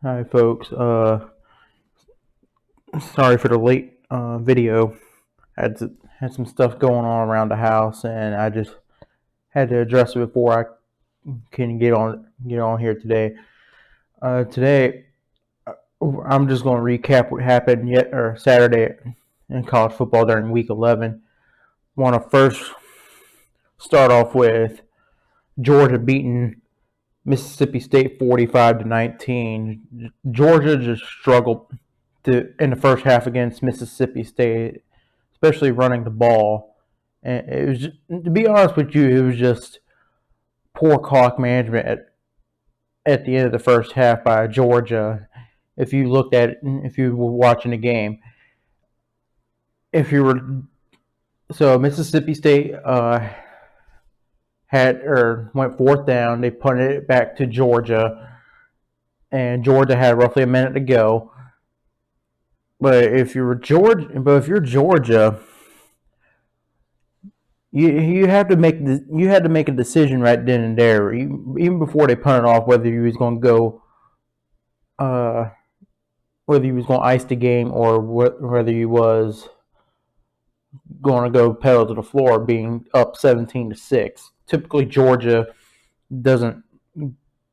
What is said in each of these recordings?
Hi, folks. Sorry for the late video. Had some stuff going on around the house, and I just had to address it before I can get on here today. Today, I'm just going to recap what happened Saturday in college football during Week 11. Want to first start off with Georgia beating Mississippi State 45-19. Georgia just struggled in the first half against Mississippi State, especially running the ball. And it was to be honest with you, it was just poor clock management at the end of the first half by Georgia. If you looked at it, if you were watching the game, if you were Mississippi State went fourth down, they punted it back to Georgia, and Georgia had roughly a minute to go. But if you're Georgia, you had to make a decision right then and there, even before they punted off, whether you was going to go, whether you was going to ice the game or whether you was going to go pedal to the floor, being up 17-6. Typically, Georgia doesn't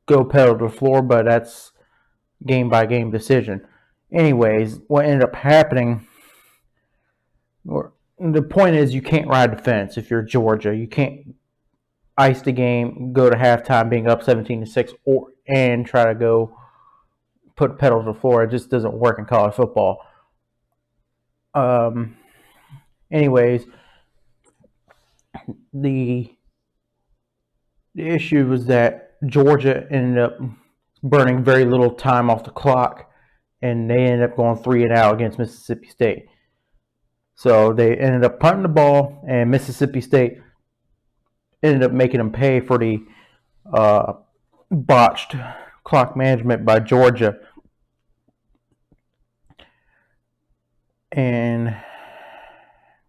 go pedal to the floor, but that's game by game decision. Anyways, what ended up happening, the point is, you can't ride the fence if you're Georgia. You can't ice the game, go to halftime being up 17-6, and try to go put pedal to the floor. It just doesn't work in college football. Anyways, the issue was that Georgia ended up burning very little time off the clock, and they ended up going 3-and-out against Mississippi State. So they ended up punting the ball, and Mississippi State ended up making them pay for the botched clock management by Georgia. And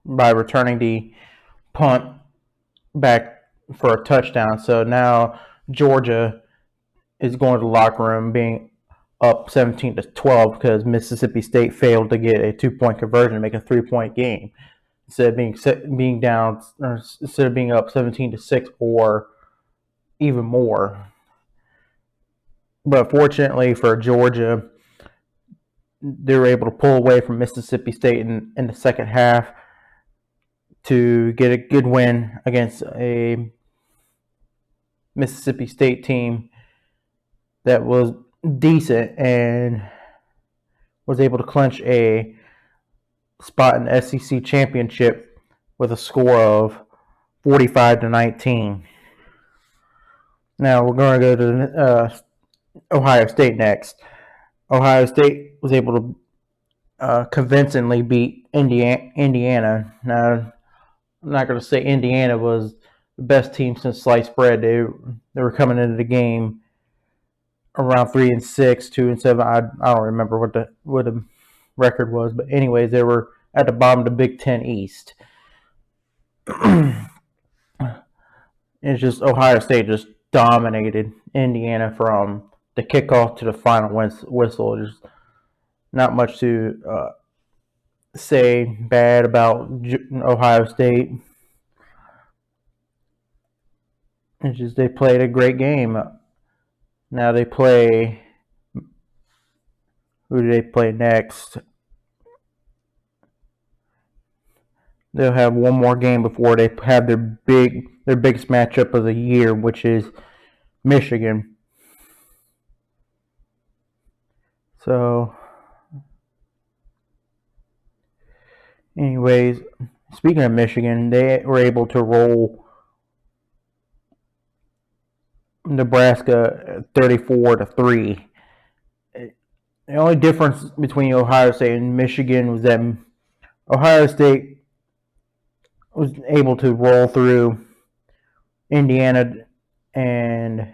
by returning the punt back for a touchdown. So now Georgia is going to the locker room being up 17-12 because Mississippi State failed to get a 2-point conversion to make a 3-point game. Instead of being down, or instead of being up 17-6 or even more. But fortunately for Georgia, they were able to pull away from Mississippi State in the second half to get a good win against a Mississippi State team that was decent and was able to clinch a spot in the SEC championship with a score of 45-19. Now we're going to go to Ohio State next. Ohio State was able to convincingly beat Indiana. Now, I'm not going to say Indiana was the best team since sliced bread. They were coming into the game around 3-6, 2-7. I don't remember what the record was, but anyways, they were at the bottom of the Big Ten East. It's just Ohio State just dominated Indiana from the kickoff to the final whistle. There's not much to say bad about Ohio State. It's just they played a great game. Now they play. Who do they play next? They'll have one more game before they have their biggest matchup of the year, which is Michigan. So, anyways, speaking of Michigan, they were able to roll Nebraska 34-3. The only difference between Ohio State and Michigan was that Ohio State was able to roll through Indiana, and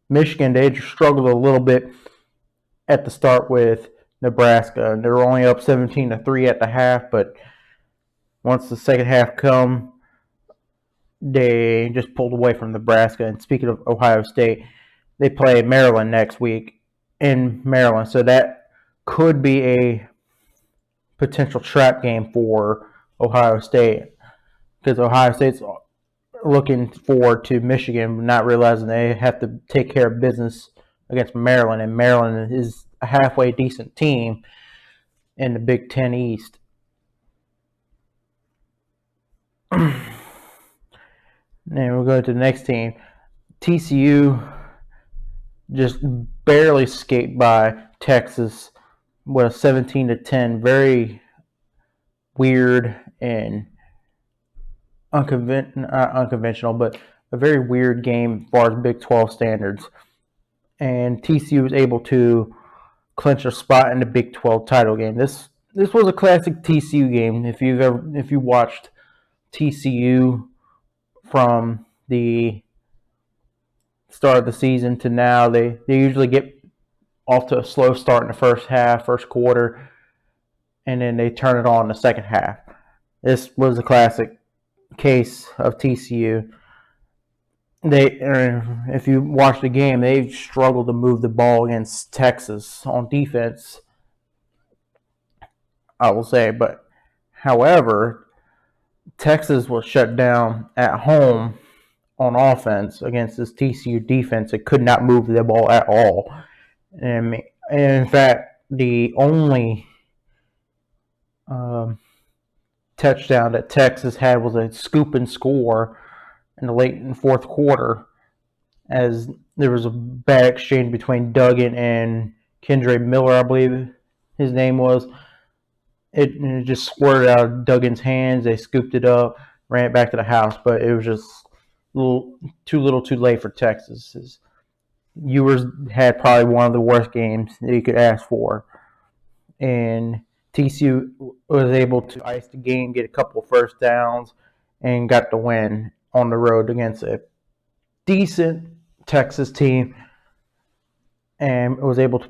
Michigan, they struggled a little bit at the start with Nebraska. They were only up 17-3 at the half, but once the second half come, they just pulled away from Nebraska. And speaking of Ohio State, they play Maryland next week, in Maryland. So that could be a potential trap game for Ohio State, because Ohio State's looking forward to Michigan, not realizing they have to take care of business against Maryland, and Maryland is a halfway decent team in the Big Ten East. And we'll go to the next team. TCU just barely escaped by Texas with a 17-10. Very weird and not unconventional, but a very weird game as far as Big 12 standards. And TCU was able to clinch a spot in the Big 12 title game. This was a classic TCU game. If you watched TCU from the start of the season to now, they usually get off to a slow start in the first quarter, and then they turn it on in the second half. This was a classic case of TCU. If you watch the game, they've struggled to move the ball against Texas on defense, I will say. But however, Texas was shut down at home on offense against this TCU defense. It could not move the ball at all. And in fact, the only touchdown that Texas had was a scoop and score in the late fourth quarter, as there was a bad exchange between Duggan and Kendre Miller, I believe his name was. It just squirted out of Duggan's hands. They scooped it up, ran it back to the house, but it was just too little too late for Texas. Ewers had probably one of the worst games that you could ask for. And TCU was able to ice the game, get a couple of first downs, and got the win on the road against a decent Texas team, and was able to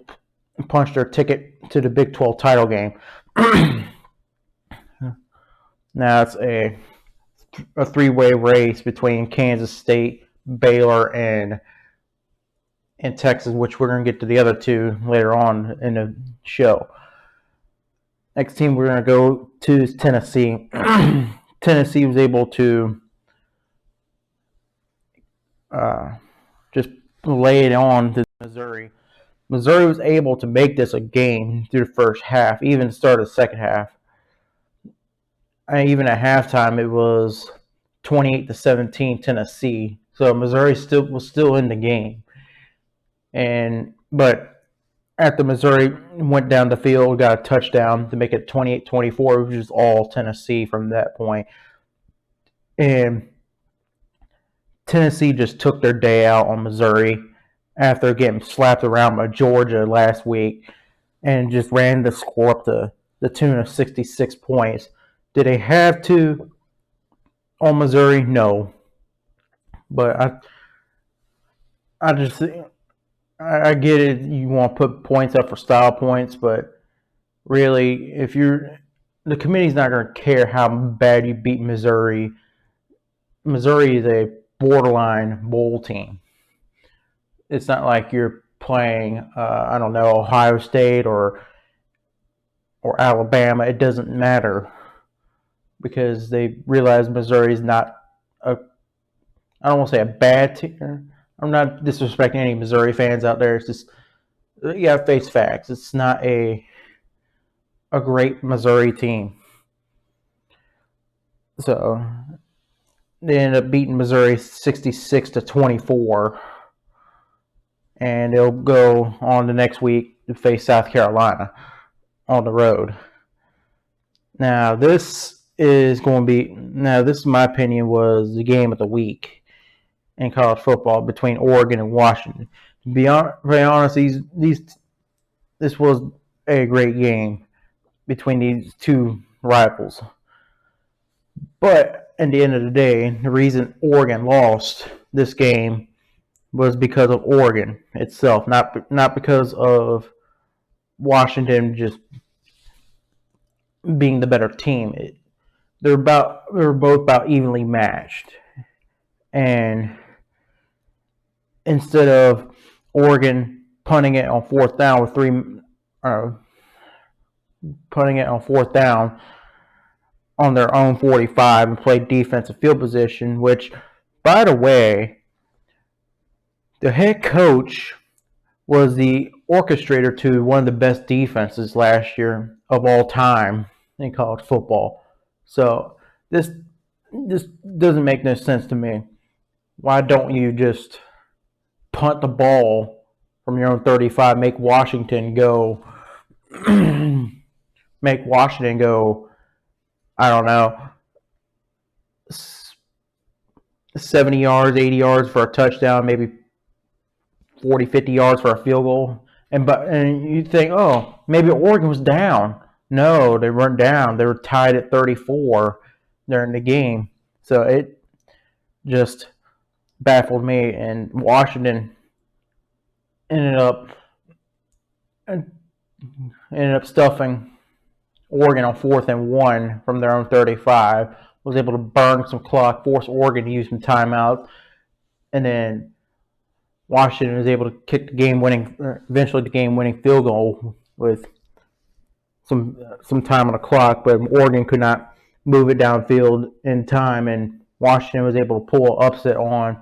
punch their ticket to the Big 12 title game. Now it's a three-way race between Kansas State, Baylor, and Texas, which we're going to get to the other two later on in the show. Next team we're going to go to is Tennessee. Tennessee was able to just lay it on to Missouri. Missouri was able to make this a game through the first half, even the start of the second half. And even at halftime, it was 28-17 Tennessee. So Missouri was still in the game. But after Missouri went down the field, got a touchdown to make it 28-24, which is all Tennessee from that point. And Tennessee just took their day out on Missouri after getting slapped around by Georgia last week, and just ran the score up to the tune of 66 points. Did they have to on Missouri? No. But I get it. You want to put points up for style points, but really, the committee's not going to care how bad you beat Missouri. Missouri is a borderline bowl team. It's not like you're playing, Ohio State or Alabama. It doesn't matter, because they realize Missouri is not I don't want to say a bad team. I'm not disrespecting any Missouri fans out there. It's just, you have to face facts. It's not a great Missouri team. So they ended up beating Missouri 66-24. And they'll go on the next week to face South Carolina on the road. Now, this is my opinion, was the game of the week in college football between Oregon and Washington. To be honest, this was a great game between these two rivals. But at the end of the day, the reason Oregon lost this game was because of Oregon itself, not because of Washington just being the better team. They were both about evenly matched, and instead of Oregon punting it on fourth down with punting it on fourth down on their own 45 and played defensive field position, which, by the way, the head coach was the orchestrator to one of the best defenses last year of all time in college football. So this doesn't make no sense to me. Why don't you just punt the ball from your own 35, make Washington go, I don't know, 70 yards, 80 yards for a touchdown, maybe 40, 50 yards for a field goal. And you think, oh, maybe Oregon was down. No, they weren't down. They were tied at 34 during the game. So it just baffled me. And Washington ended up stuffing Oregon on 4th and 1 from their own 35. Was able to burn some clock, force Oregon to use some timeouts, and then Washington was able to kick the game-winning field goal with some time on the clock, but Oregon could not move it downfield in time, and Washington was able to pull an upset on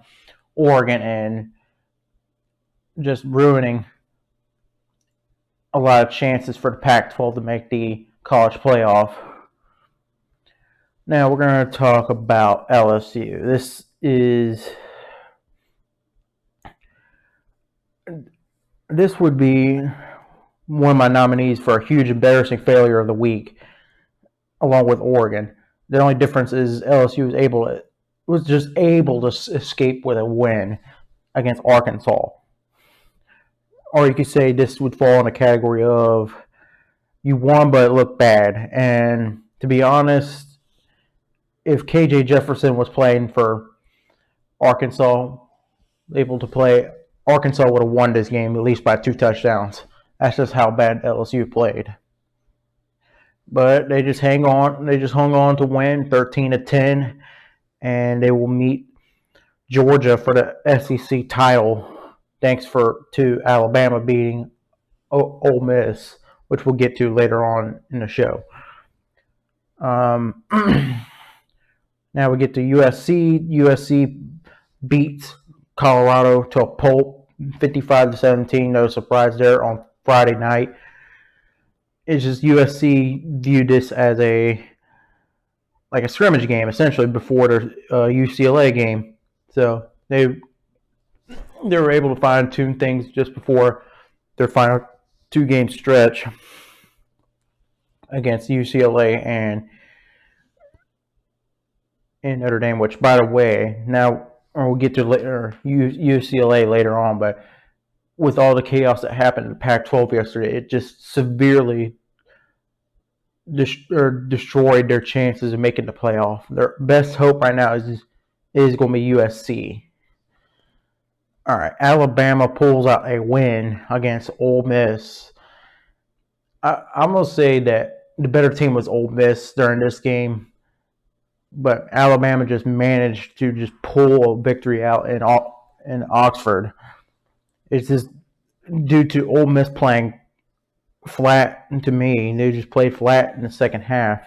Oregon and just ruining a lot of chances for the Pac-12 to make the college playoff. Now we're going to talk about LSU. This would be one of my nominees for a huge embarrassing failure of the week, along with Oregon. The only difference is LSU was just able to escape with a win against Arkansas. Or you could say this would fall in a category of you won but it looked bad. And to be honest, if KJ Jefferson was playing for Arkansas, able to play, Arkansas would have won this game at least by 2 touchdowns. That's just how bad LSU played. But they just hung on to win 13-10, and they will meet Georgia for the SEC title, thanks to Alabama beating Ole Miss, which we'll get to later on in the show. Now we get to USC. USC beats Colorado to a pulp, 55-17. No surprise there on Friday night. It's just USC viewed this as a scrimmage game, essentially, before their UCLA game. So they were able to fine-tune things just before their final 2-game stretch against UCLA and Notre Dame, which, by the way, now we'll get to UCLA later on, but with all the chaos that happened in the Pac-12 yesterday, it just severely destroyed their chances of making the playoff. Their best hope right now is going to be USC. All right, Alabama pulls out a win against Ole Miss. I'm going to say that the better team was Ole Miss during this game, but Alabama just managed to just pull a victory out in Oxford. It's just due to Ole Miss playing flat to me. They just played flat in the second half.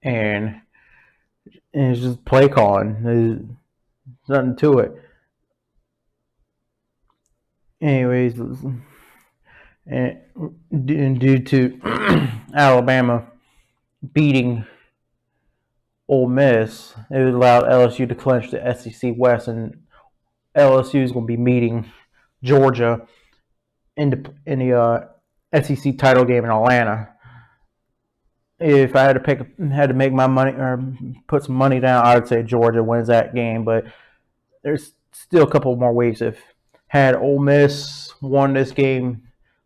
And it's just play calling. There's nothing to it. Anyways, and due to Alabama beating Ole Miss, it allowed LSU to clinch the SEC West, and LSU is going to be meeting Georgia in the SEC title game in Atlanta. If I had to make my money or put some money down, I would say Georgia wins that game. But there's still a couple more ways. If had Ole Miss won this game,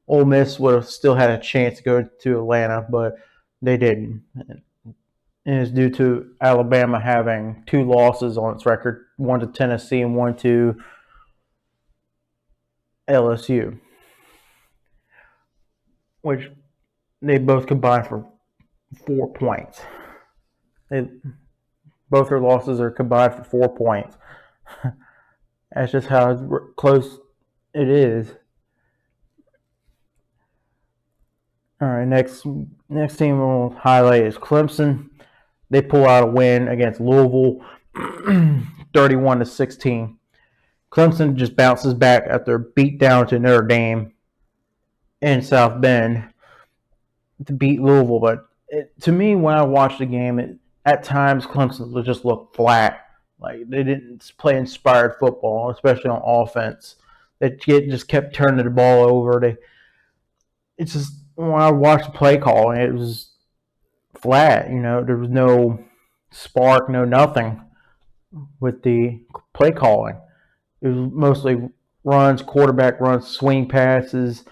Ole Miss would have still had a chance to go to Atlanta, but they didn't. And it's due to Alabama having 2 losses on its record, one to Tennessee and one to LSU, which they both combined for 4 points. Both their losses are combined for 4 points. That's just how close It is. All right, next team we'll highlight is Clemson. They pull out a win against Louisville, 31-16. Clemson just bounces back after beat down to Notre Dame in South Bend to beat Louisville. But to me, when I watched the game, at times Clemson would just look flat. Like they didn't play inspired football, especially on offense. They just kept turning the ball over. It's just when I watched the play calling, it was flat. There was no spark, no nothing with the play calling. It was mostly runs, quarterback runs, swing passes.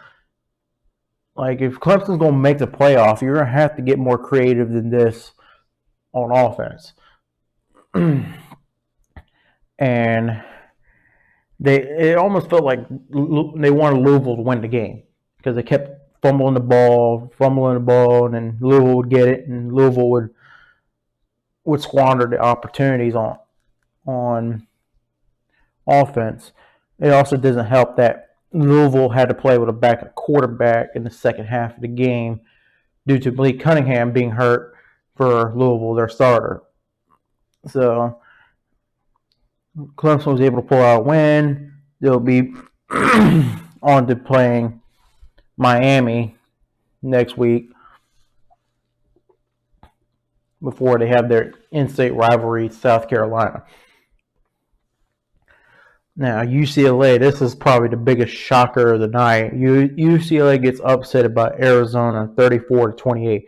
Like if Clemson's going to make the playoff, you're going to have to get more creative than this on offense. And it almost felt like they wanted Louisville to win the game because they kept fumbling the ball, and then Louisville would get it, and Louisville would squander the opportunities on offense. It also doesn't help that Louisville had to play with a backup quarterback in the second half of the game due to Malik Cunningham being hurt for Louisville, their starter. So Clemson was able to pull out a win. They'll be on to playing Miami next week before they have their in-state rivalry, South Carolina. Now, UCLA, this is probably the biggest shocker of the night. UCLA gets upset by Arizona 34-28.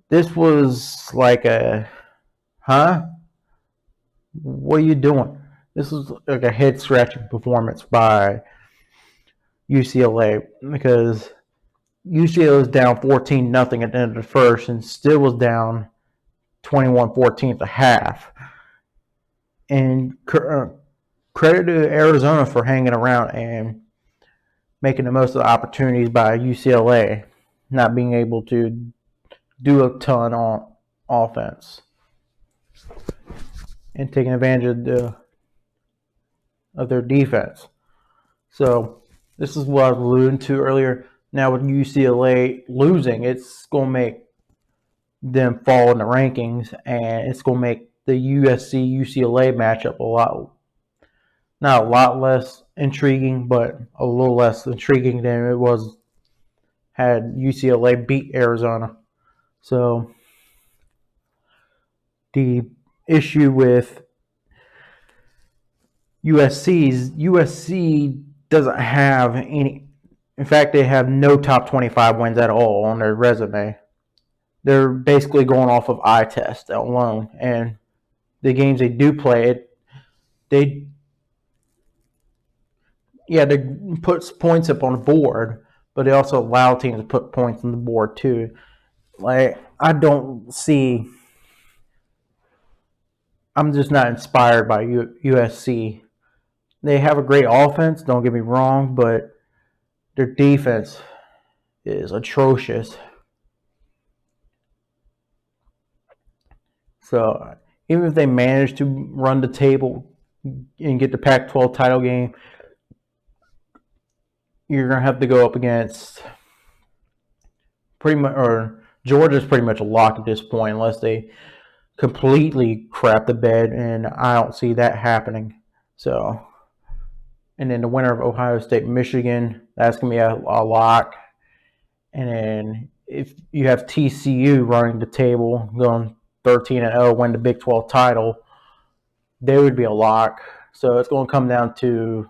This was like what are you doing? This was like a head-scratching performance by UCLA because UCLA was down 14-0 at the end of the first and still was down 21-14 at the half. And credit to Arizona for hanging around and making the most of the opportunities by UCLA not being able to do a ton on offense and taking advantage of their defense. So this is what I was alluding to earlier. Now with UCLA losing, it's going to make them fall in the rankings, and it's going to make the USC-UCLA matchup not a lot less intriguing, but a little less intriguing than it was had UCLA beat Arizona. So the issue with USC doesn't have any. In fact, they have no top 25 wins at all on their resume. They're basically going off of eye test alone, and the games they do play, they put points up on the board, but they also allow teams to put points on the board too. Like I'm just not inspired by USC. They have a great offense, don't get me wrong, but their defense is atrocious. So even if they manage to run the table and get the Pac-12 title game, you're going to have to go up against Georgia's pretty much a lock at this point unless they completely crap the bed, and I don't see that happening. So, and then the winner of Ohio State, Michigan, that's going to be a lock. And then if you have TCU running the table, going 13-0, win the Big 12 title, they would be a lock. So it's going to come down to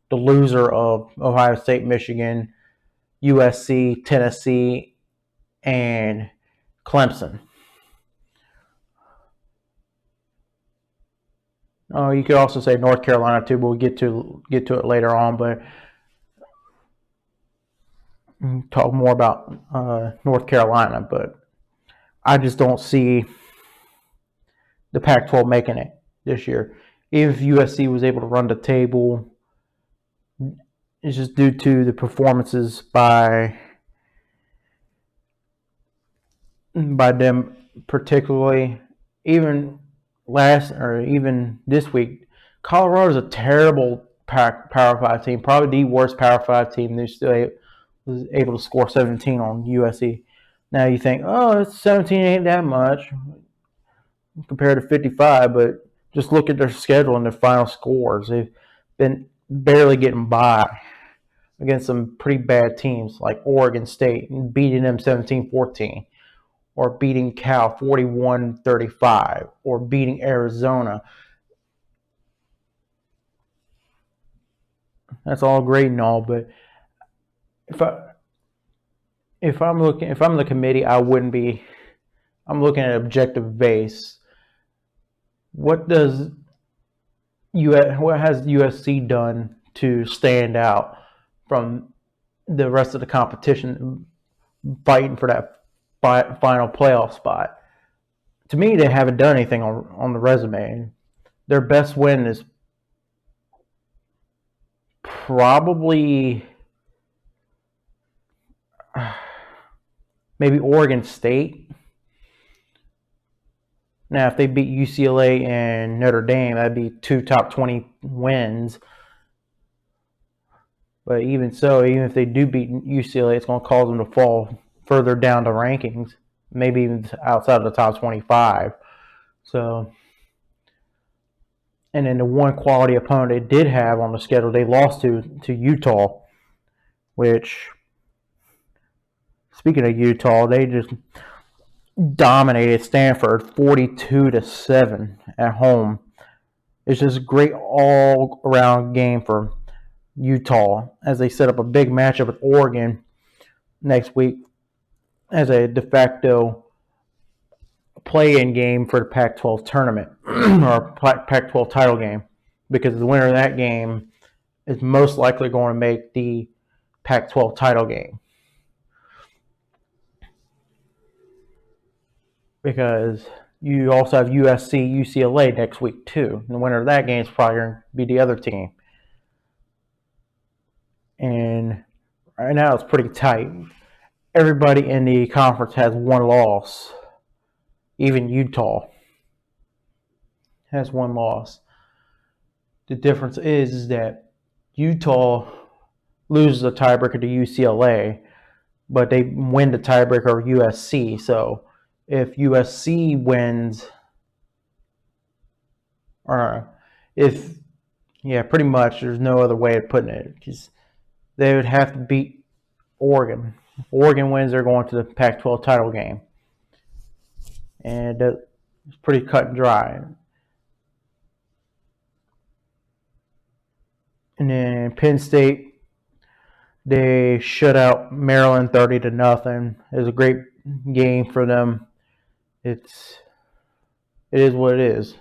the loser of Ohio State, Michigan, USC, Tennessee, and Clemson. Oh, you could also say North Carolina too, but we'll get to it later on. But talk more about North Carolina. But I just don't see the Pac-12 making it this year. If USC was able to run the table, it's just due to the performances by them, particularly. Even this week, Colorado's a terrible Power 5 team, probably the worst Power 5 team. They still was able to score 17 on USC. Now you think, oh, 17 ain't that much compared to 55, but just look at their schedule and their final scores. They've been barely getting by against some pretty bad teams like Oregon State and beating them 17-14, or beating Cal 41-35, or beating Arizona. That's all great and all, but if I'm the committee, I wouldn't be. I'm looking at objective base. What has USC done to stand out from the rest of the competition, fighting for that final playoff spot? To me, they haven't done anything on the resume. Their best win is probably maybe Oregon State. Now, if they beat UCLA and Notre Dame, that'd be 2 top 20 wins. But even so, even if they do beat UCLA, it's going to cause them to fall further down the rankings, maybe even outside of the top 25. So, and then the one quality opponent they did have on the schedule, they lost to Utah, which, speaking of Utah, they just dominated Stanford 42-7 at home. It's just a great all-around game for Utah as they set up a big matchup with Oregon next week as a de facto play-in game for the Pac-12 tournament or Pac-12 title game, because the winner of that game is most likely going to make the Pac-12 title game. Because you also have USC, UCLA next week too. And the winner of that game is probably going to be the other team. And right now it's pretty tight. Everybody in the conference has one loss. Even Utah has one loss. The difference is that Utah loses a tiebreaker to UCLA, but they win the tiebreaker over USC. So if USC wins, pretty much there's no other way of putting it, because they would have to beat Oregon. If Oregon wins, they're going to the Pac-12 title game. And it's pretty cut and dry. And then Penn State, they shut out Maryland 30-0. It was a great game for them. It is what it is.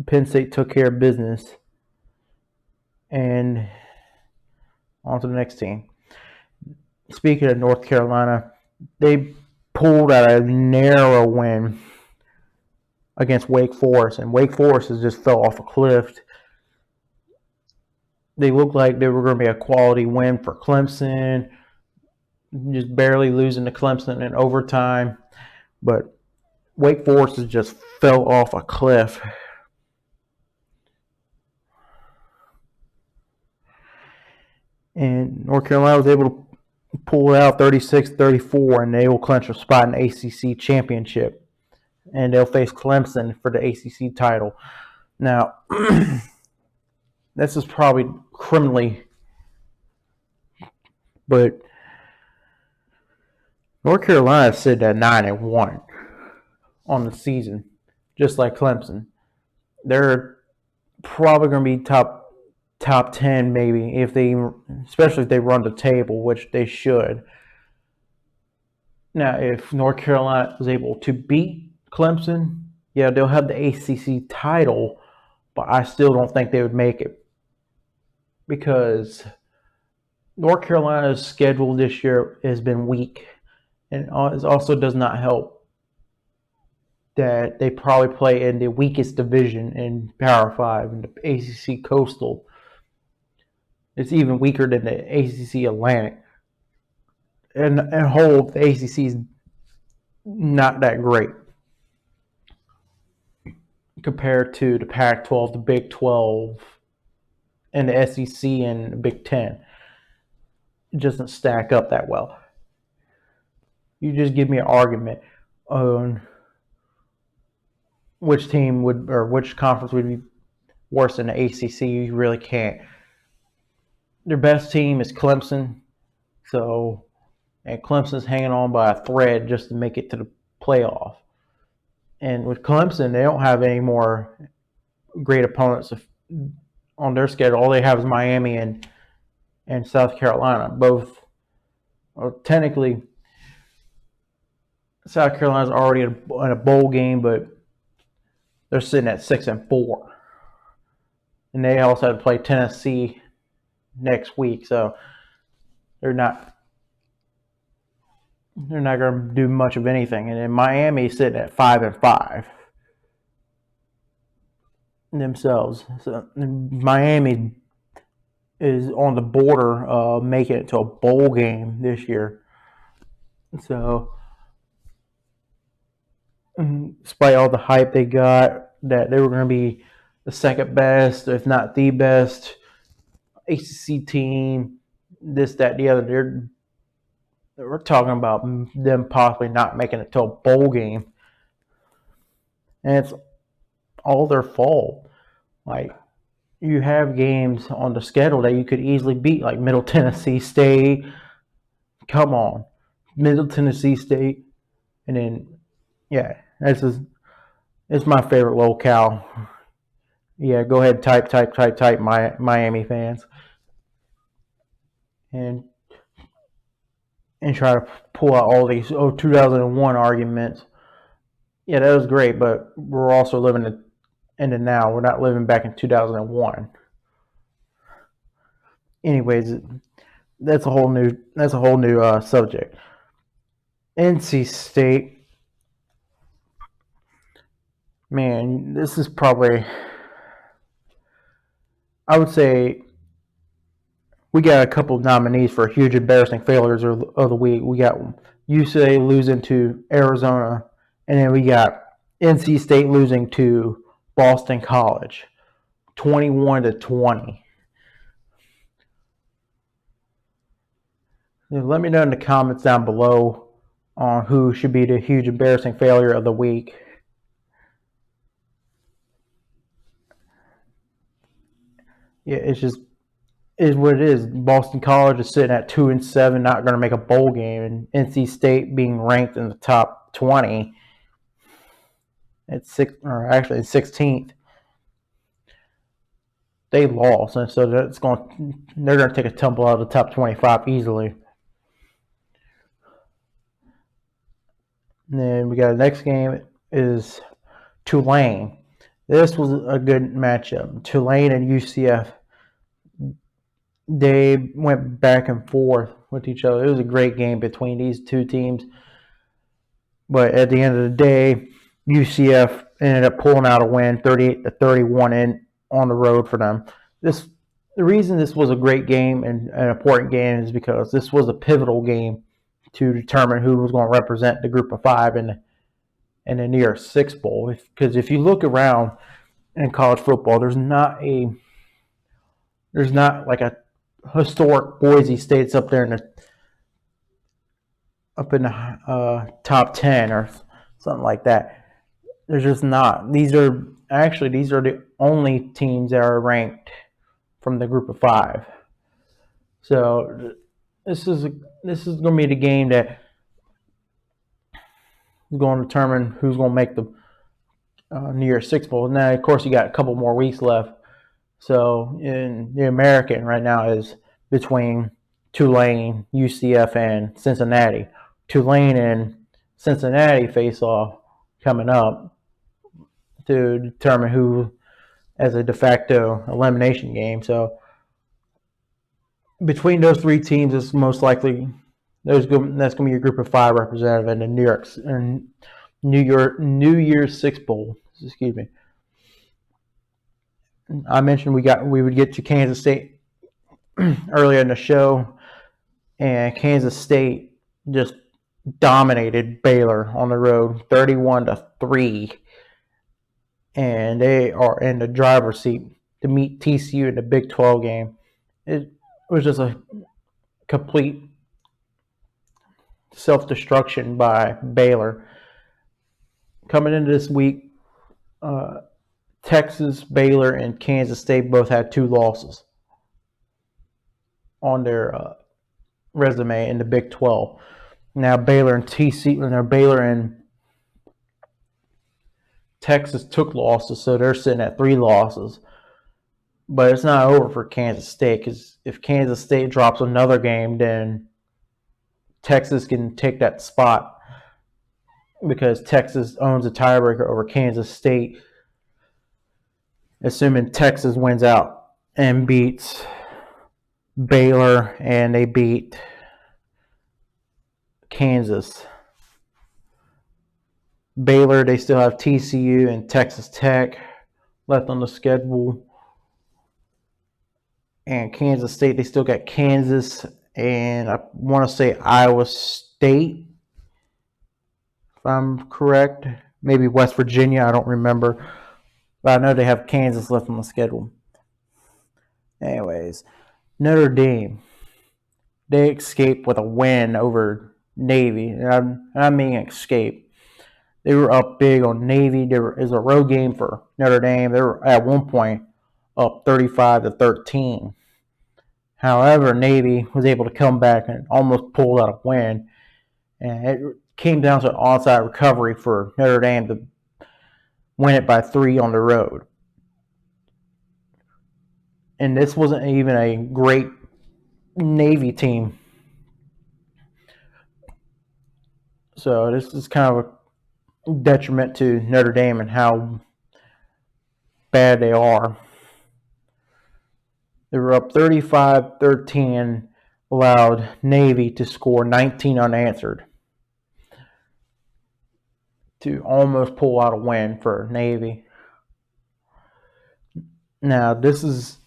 Penn State took care of business. And on to the next team. Speaking of North Carolina, they pulled out a narrow win against Wake Forest, and Wake Forest has just fell off a cliff. They looked like they were going to be a quality win for Clemson, just barely losing to Clemson in overtime, but Wake Forest has just fell off a cliff. And North Carolina was able to pull it out 36-34, and they will clinch a spot in the ACC championship. And they'll face Clemson for the ACC title. Now, this is probably criminally, but North Carolina is sitting at 9-1 on the season, just like Clemson. They're probably going to be top 10 maybe, especially if they run the table, which they should. Now, if North Carolina is able to beat Clemson, yeah, they'll have the ACC title, but I still don't think they would make it, because North Carolina's schedule this year has been weak, and it also does not help that they probably play in the weakest division in Power 5, in the ACC Coastal. It's even weaker than the ACC Atlantic. And whole, the ACC is not that great compared to the Pac-12, the Big 12, in the SEC and the Big Ten. It doesn't stack up that well. You just give me an argument on which team would, or which conference would be worse than the ACC. You really can't. Their best team is Clemson, and Clemson's hanging on by a thread just to make it to the playoff. And with Clemson, they don't have any more great opponents on their schedule. All they have is Miami and South Carolina. Both, well, technically, South Carolina's already in a bowl game, but they're sitting at 6-4, and they also have to play Tennessee next week, so they're not going to do much of anything. And then Miami's sitting at 5-5 themselves. So Miami is on the border of making it to a bowl game this year. So, despite all the hype they got that they were going to be the second best, if not the best ACC team, this, that, the other, we're talking about them possibly not making it to a bowl game. And it's all their fault. Like, you have games on the schedule that you could easily beat, like Middle Tennessee State. Come on. Middle Tennessee State. And then, yeah, it's my favorite locale. Yeah, go ahead, type, Miami fans. And try to pull out all these 2001 arguments. Yeah, that was great, but we're also living in the now. We're not living back in 2001. Anyways, that's a whole new subject. NC State, man, this is probably, I would say, we got a couple of nominees for huge embarrassing failures of the week. We got UCLA losing to Arizona, and then we got NC State losing to Boston College, 21-20. Let me know in the comments down below on who should be the huge embarrassing failure of the week. Yeah, it's just is what it is. Boston College is sitting at 2-7, not going to make a bowl game, and NC State being ranked in the top 20 at 16th. They lost, and so they're going to take a tumble out of the top 25 easily. And then we got the next game is Tulane. This was a good matchup. Tulane and UCF. They went back and forth with each other. It was a great game between these two teams. But at the end of the day, UCF ended up pulling out a win, 38-31 on the road for them. The reason this was a great game and an important game is because this was a pivotal game to determine who was going to represent the Group of Five in the New Year's Six Bowl. Because if you look around in college football, there's not like a historic Boise State's up there in the top 10 or something like that. There's just not. These are the only teams that are ranked from the Group of Five. So this is going to be the game that is going to determine who's going to make the New Year's Six Bowl. Now, of course, you got a couple more weeks left. So in the American right now is between Tulane, UCF, and Cincinnati. Tulane and Cincinnati face off coming up to determine who as a de facto elimination game. So between those three teams, it's most likely that's going to be your Group of Five representative in the New Year's Six Bowl. Excuse me. I mentioned we would get to Kansas State earlier in the show, and Kansas State just dominated Baylor on the road, 31-3, and they are in the driver's seat to meet TCU in the Big 12 game. It was just a complete self-destruction by Baylor. Coming into this week, Texas, Baylor, and Kansas State both had 2 losses on their resume in the Big 12. Now Baylor and Texas took losses, so they're sitting at 3 losses. But it's not over for Kansas State, because if Kansas State drops another game, then Texas can take that spot, because Texas owns a tiebreaker over Kansas State, assuming Texas wins out and beats Baylor and they beat Kansas. Baylor, they still have TCU and Texas Tech left on the schedule. And Kansas State, they still got Kansas and I want to say Iowa State, if I'm correct. Maybe West Virginia, I don't remember. But I know they have Kansas left on the schedule. Anyways, Notre Dame, they escaped with a win over Navy. And I mean escape. They were up big on Navy. It was a road game for Notre Dame. They were at one point up 35-13. However, Navy was able to come back and almost pull out a win. And it came down to an onside recovery for Notre Dame to win it by 3 on the road. And this wasn't even a great Navy team. So this is kind of a detriment to Notre Dame and how bad they are. They were up 35-13 and allowed Navy to score 19 unanswered to almost pull out a win for Navy. Now, this is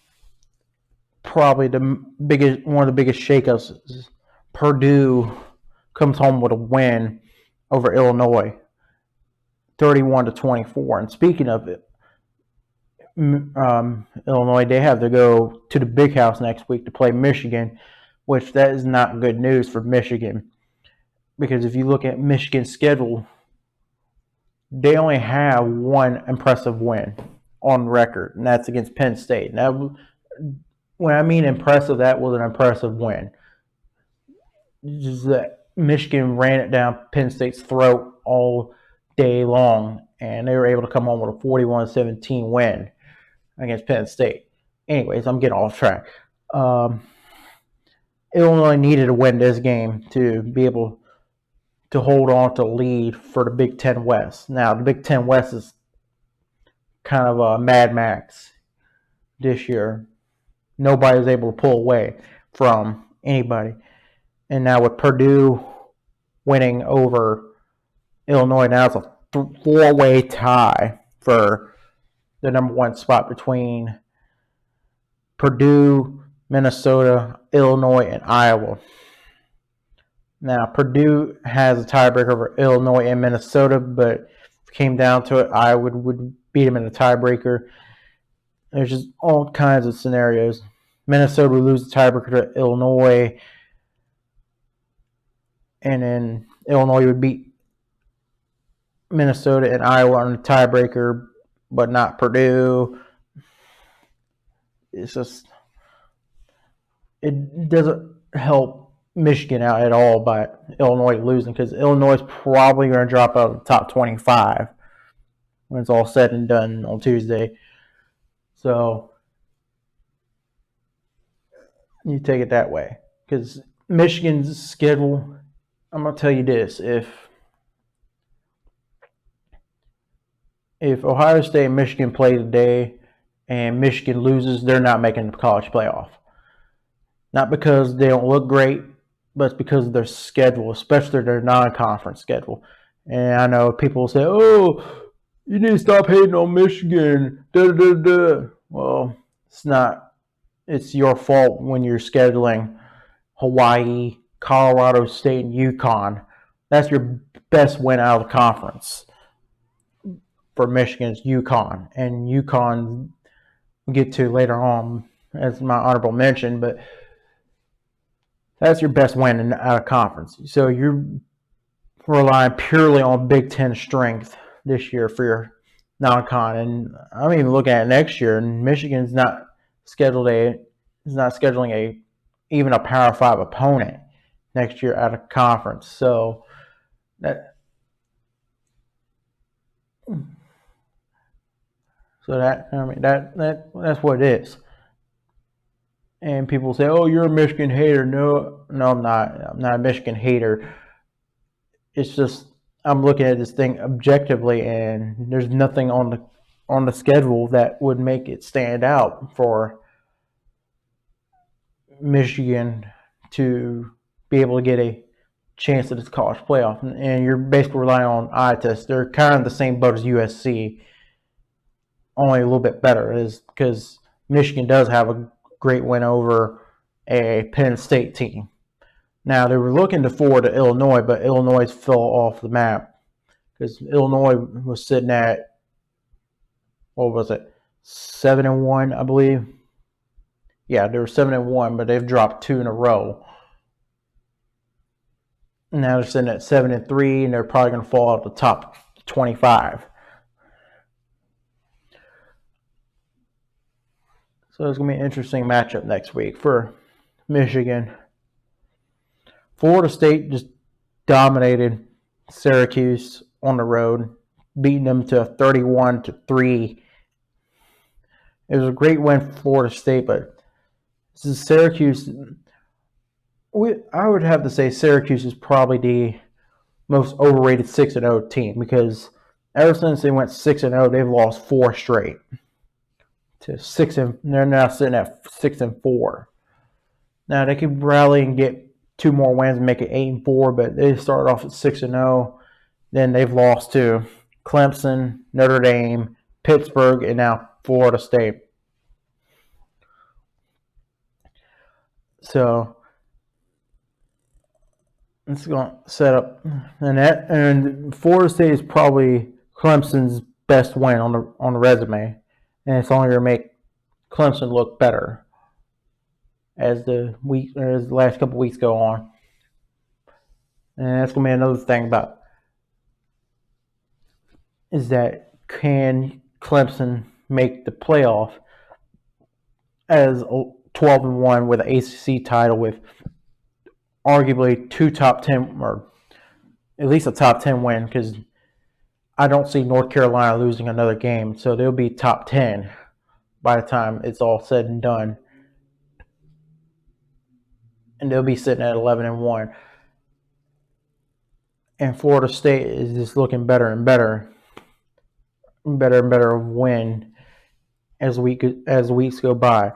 probably one of the biggest shakeups. Purdue comes home with a win over Illinois, 31-24. And speaking of it, Illinois, they have to go to the Big House next week to play Michigan, which that is not good news for Michigan, because if you look at Michigan's schedule, they only have one impressive win on record, and that's against Penn State. Now, when I mean impressive, that was an impressive win. Just that Michigan ran it down Penn State's throat all day long, and they were able to come home with a 41-17 win against Penn State. Anyways, I'm getting off track. Illinois needed to win this game to be able to hold on to the lead for the Big Ten West. Now, the Big Ten West is kind of a Mad Max this year. Nobody was able to pull away from anybody. And now with Purdue winning over Illinois, now it's a 4-way tie for the number 1 spot between Purdue, Minnesota, Illinois, and Iowa. Now, Purdue has a tiebreaker over Illinois and Minnesota, but if it came down to it, Iowa would beat them in a tiebreaker. There's just all kinds of scenarios. Minnesota would lose the tiebreaker to Illinois, and then Illinois would beat Minnesota and Iowa on the tiebreaker, but not Purdue. It's just, it doesn't help Michigan out at all by Illinois losing, because Illinois is probably going to drop out of the top 25 when it's all said and done on Tuesday. So you take it that way, because Michigan's schedule, I'm going to tell you this, if Ohio State and Michigan play today and Michigan loses, they're not making the college playoff. Not because they don't look great, but it's because of their schedule, especially their non-conference schedule. And I know people will say, oh, you need to stop hating on Michigan. Well, it's not. It's your fault when you're scheduling Hawaii, Colorado State, and UConn. That's your best win out of the conference for Michigan's UConn. And UConn we'll get to later on as my honorable mention, but that's your best win out of conference. So you're relying purely on Big Ten strength this year for your non-con, and I'm even looking at next year, and Michigan's not scheduling even a Power 5 opponent next year out of conference. So that's what it is. And people say, "Oh, you're a Michigan hater." No, I'm not. I'm not a Michigan hater. It's just I'm looking at this thing objectively, and there's nothing on the schedule that would make it stand out for Michigan to be able to get a chance at this college playoff. And you're basically relying on eye tests. They're kind of the same boat as USC, only a little bit better, is because Michigan does have a great win over a Penn State team. Now, they were looking forward to Illinois, but Illinois fell off the map because Illinois was sitting at, what was it, 7-1, I believe. Yeah, they were 7-1, but they've dropped 2 in a row. Now they're sitting at 7-3, and they're probably going to fall out the top 25. So it's going to be an interesting matchup next week for Michigan. Florida State just dominated Syracuse on the road, beating them to 31-3. It was a great win for Florida State, but this is Syracuse. I would have to say Syracuse is probably the most overrated 6-0 team, because ever since they went 6-0, they've lost 4 straight to 6, and they're now sitting at 6-4. Now they could rally and get 2 more wins and make it 8-4, but they started off at 6-0. Then they've lost to Clemson, Notre Dame, Pittsburgh, and now Florida State. So it's going to set up, and Florida State is probably Clemson's best win on the resume, and it's only going to make Clemson look better as the last couple weeks go on. And that's going to be another thing about, is that can Clemson make the playoff as 12-1 with an ACC title, with arguably 2 top 10, or at least a top 10 win, because I don't see North Carolina losing another game, so they'll be top 10 by the time it's all said and done. And they'll be sitting at 11-1. And Florida State is just looking better and better win as weeks go by.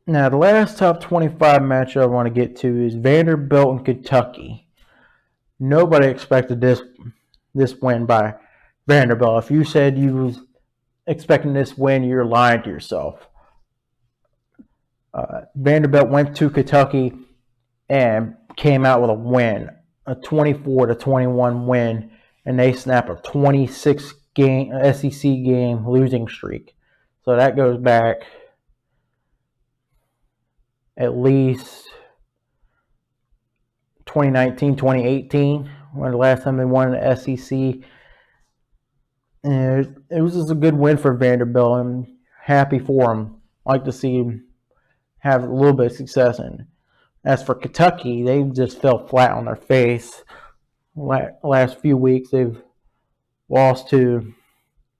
Now, the last top 25 matchup I want to get to is Vanderbilt and Kentucky. Nobody expected this win by Vanderbilt. If you said you was expecting this win, you're lying to yourself. Vanderbilt went to Kentucky and came out with a win, a 24-21 win, and they snap a 26-game SEC game losing streak. So that goes back at least 2019, 2018, when the last time they won the SEC. And it was just a good win for Vanderbilt. I'm happy for them. I like to see them have a little bit of success. And as for Kentucky, they just fell flat on their face. Last few weeks, they've lost to,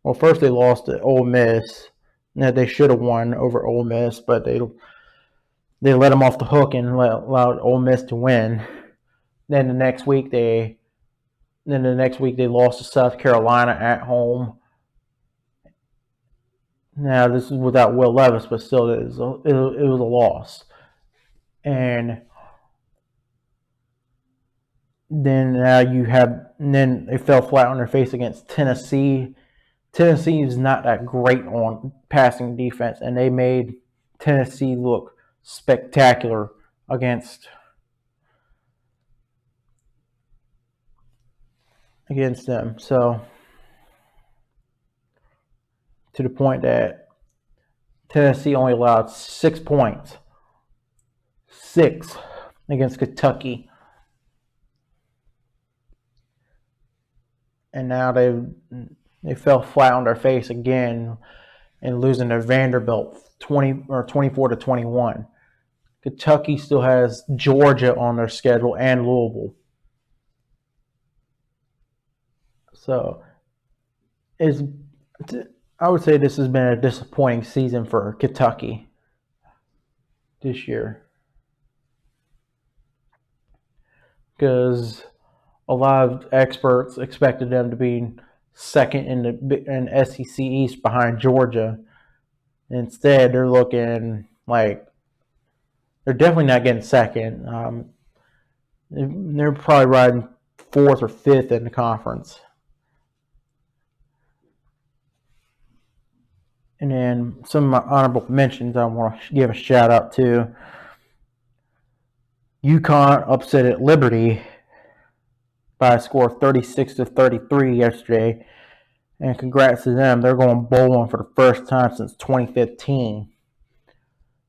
well, first they lost to Ole Miss. Now, they should have won over Ole Miss, but they let them off the hook and allowed Ole Miss to win. Then the next week they lost to South Carolina at home. Now, this is without Will Levis, but still it was a loss. And then then they fell flat on their face against Tennessee. Tennessee is not that great on passing defense, and they made Tennessee look spectacular against them. So to the point that Tennessee only allowed 6 points. 6 against Kentucky. And now they fell flat on their face again and losing to Vanderbilt 24-21. Kentucky still has Georgia on their schedule and Louisville. So I would say this has been a disappointing season for Kentucky this year, because a lot of experts expected them to be second in SEC East behind Georgia. Instead, they're looking like they're definitely not getting second. They're probably riding 4th or 5th in the conference. And then some of my honorable mentions I want to give a shout out to. UConn upset at Liberty by a score of 36-33 yesterday. And congrats to them. They're going bowling for the first time since 2015.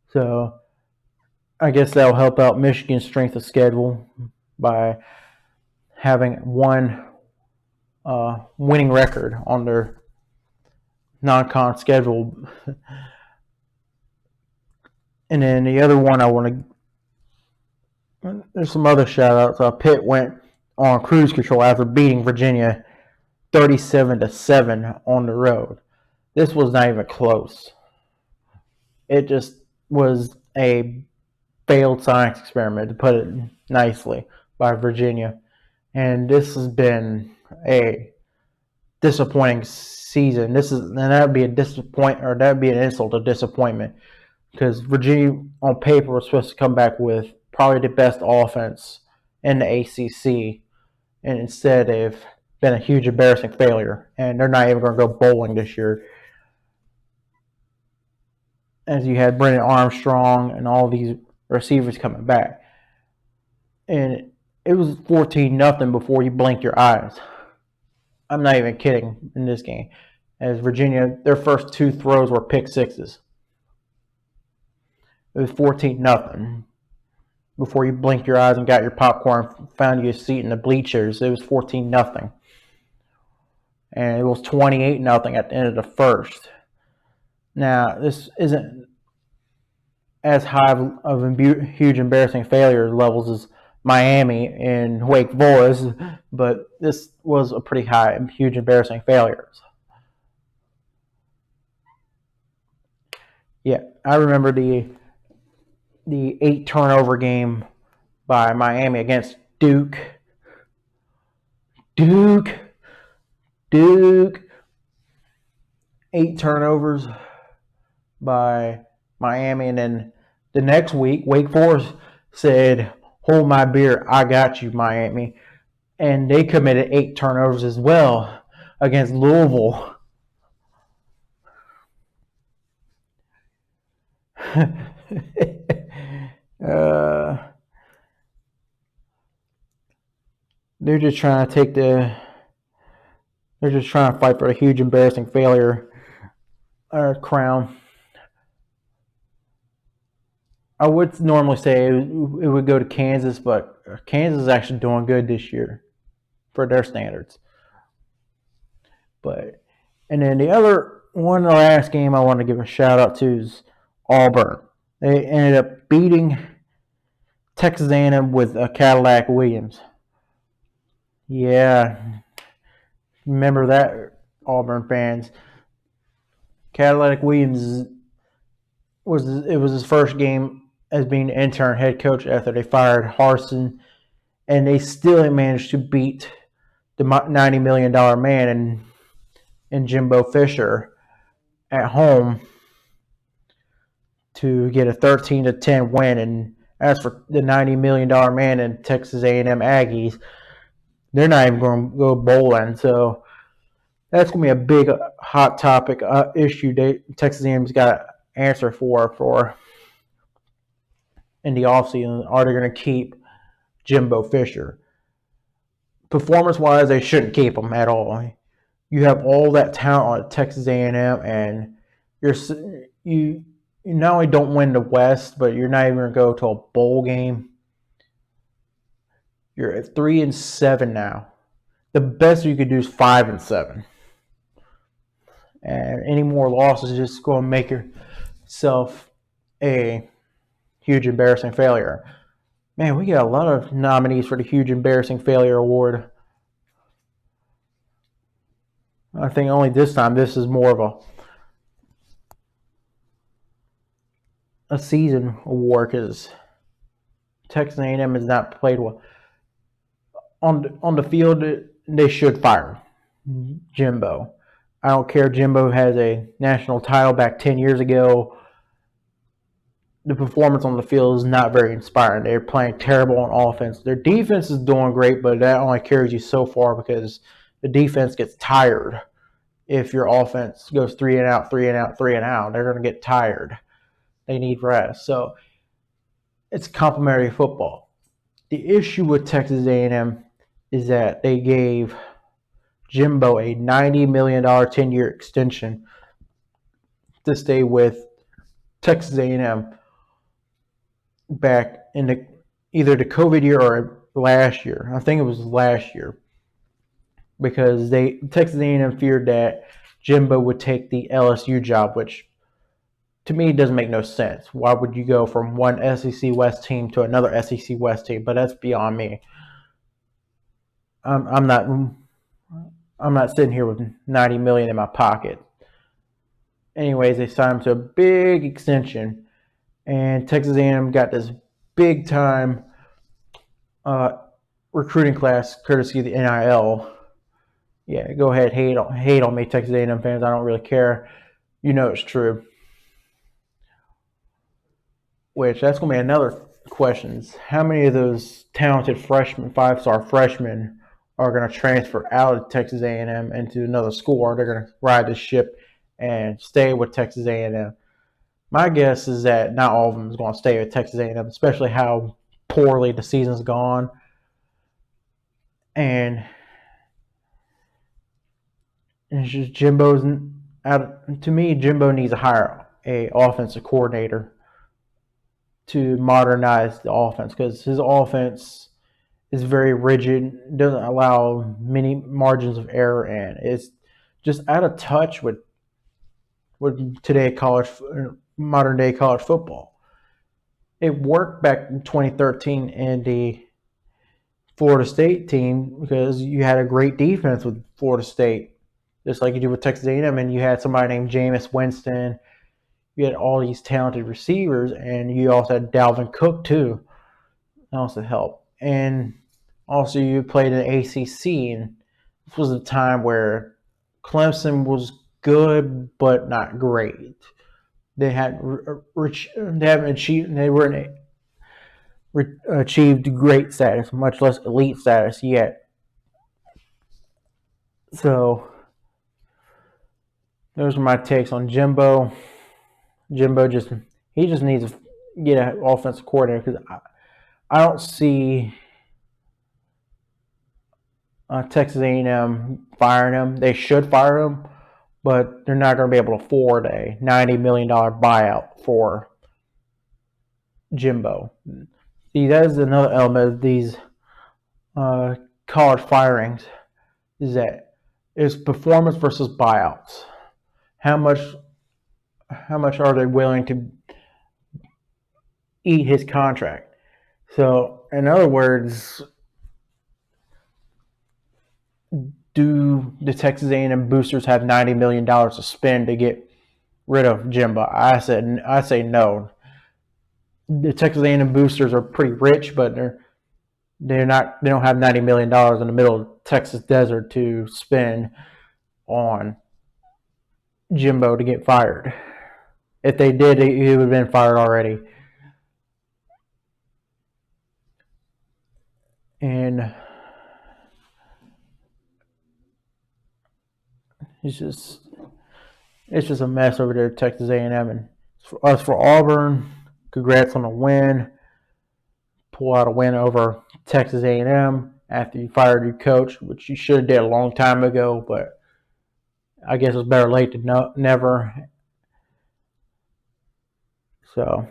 So I guess that'll help out Michigan's strength of schedule by having one winning record on their non-con schedule. And then the other one I want to, there's some other shout outs. Pitt went on cruise control after beating Virginia 37-7 on the road. This was not even close. It just was a failed science experiment, to put it nicely, by Virginia. And this has been a disappointing season. That'd be an insult to disappointment, because Virginia on paper was supposed to come back with probably the best offense in the ACC, and instead they've been a huge embarrassing failure, and they're not even going to go bowling this year. As you had Brennan Armstrong and all these receivers coming back, and it was 14-0 before you blinked your eyes. I'm not even kidding in this game. As Virginia, their first 2 throws were pick sixes. It was 14-0. Before you blinked your eyes and got your popcorn, found you a seat in the bleachers, it was 14-0. And it was 28-0 at the end of the first. Now, this isn't as high of huge embarrassing failure levels as Miami and Wake Forest, but this was a pretty high and huge embarrassing failures. Yeah, I remember the 8 turnover game by Miami against Duke. 8 turnovers by Miami, and then the next week, Wake Forest said, "Hold my beer, I got you, Miami." And they committed 8 turnovers as well against Louisville. They're just trying to fight for a huge embarrassing failure crown. I would normally say it would go to Kansas, but Kansas is actually doing good this year for their standards. And then the last game I want to give a shout out to is Auburn. They ended up beating Texas A&M with a Cadillac Williams. Yeah, remember that, Auburn fans. Cadillac Williams was his first game as being the intern head coach after they fired Harsin, and they still managed to beat the $90 million man in Jimbo Fisher at home to get a 13-10 win. And as for the $90 million man in Texas A&M Aggies, they're not even going to go bowling. So that's going to be a big hot topic issue Texas A&M's got to answer for in the offseason. Are they going to keep Jimbo Fisher? Performance-wise, they shouldn't keep him at all. You have all that talent at Texas A&M, and you not only don't win the West, but you're not even going to go to a bowl game. You're at 3-7 now. The best you could do is 5-7, and any more losses is just going to make yourself a huge embarrassing failure. Man, we got a lot of nominees for the huge embarrassing failure award. I think only this time this is more of a season award because Texas A&M has not played well. On the field, they should fire Jimbo. I don't care. Jimbo has a national title back 10 years ago. The performance on the field is not very inspiring. They're playing terrible on offense. Their defense is doing great, but that only carries you so far because the defense gets tired. If your offense goes 3 and out, 3 and out, 3 and out, they're going to get tired. They need rest. So it's complementary football. The issue with Texas A&M is that they gave Jimbo a $90 million 10-year extension to stay with Texas A&M back in either the COVID year or last year. I think it was last year because Texas A&M feared that Jimbo would take the LSU job, which to me doesn't make no sense. Why would you go from one SEC West team to another SEC West team? But that's beyond me. I'm not sitting here with $90 million in my pocket. Anyways, they signed him to a big extension, and Texas A&M got this big time recruiting class courtesy of the NIL. Yeah, go ahead, hate on me, Texas A&M fans. I don't really care. You know it's true. Which that's going to be another question. How many of those talented freshmen, 5-star freshmen, are going to transfer out of Texas A&M into another school, or they're going to ride the ship and stay with Texas A&M? My guess is that not all of them is going to stay with Texas A&M, especially how poorly the season's gone. And it's just Jimbo's out. To me, Jimbo needs to hire a offensive coordinator to modernize the offense because his offense is very rigid, doesn't allow many margins of error, and it's just out of touch with modern day college football. It worked back in 2013 in the Florida State team because you had a great defense with Florida State, just like you do with Texas A&M, and you had somebody named Jameis Winston. You had all these talented receivers, and you also had Dalvin Cook too. That also helped. And also you played in the ACC, and this was a time where Clemson was good but not great. They weren't achieved great status, much less elite status yet. So those are my takes on Jimbo. Jimbo just needs to get an offensive coordinator because I don't see Texas A&M firing him. They should fire him, but they're not going to be able to afford a $90 million buyout for Jimbo. See, that is another element of these college firings, is that it's performance versus buyouts. How much are they willing to eat his contract? So, in other words, do the Texas A&M boosters have $90 million to spend to get rid of Jimbo? I say no. The Texas A&M boosters are pretty rich, but they don't have $90 million in the middle of Texas desert to spend on Jimbo to get fired. If they did, he would have been fired already. And it's just a mess over there at Texas A&M. And as for Auburn, congrats on the win. Pull out a win over Texas A&M after you fired your coach, which you should have did a long time ago. But I guess it's better late than never. So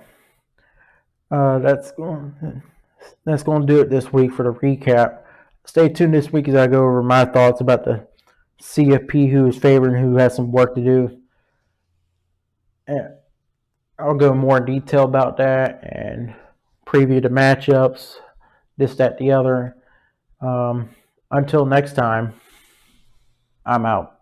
that's going to do it this week for the recap. Stay tuned this week as I go over my thoughts about the CFP, who is favored and who has some work to do. And I'll go more in detail about that and preview the matchups, this, that, the other. Until next time, I'm out.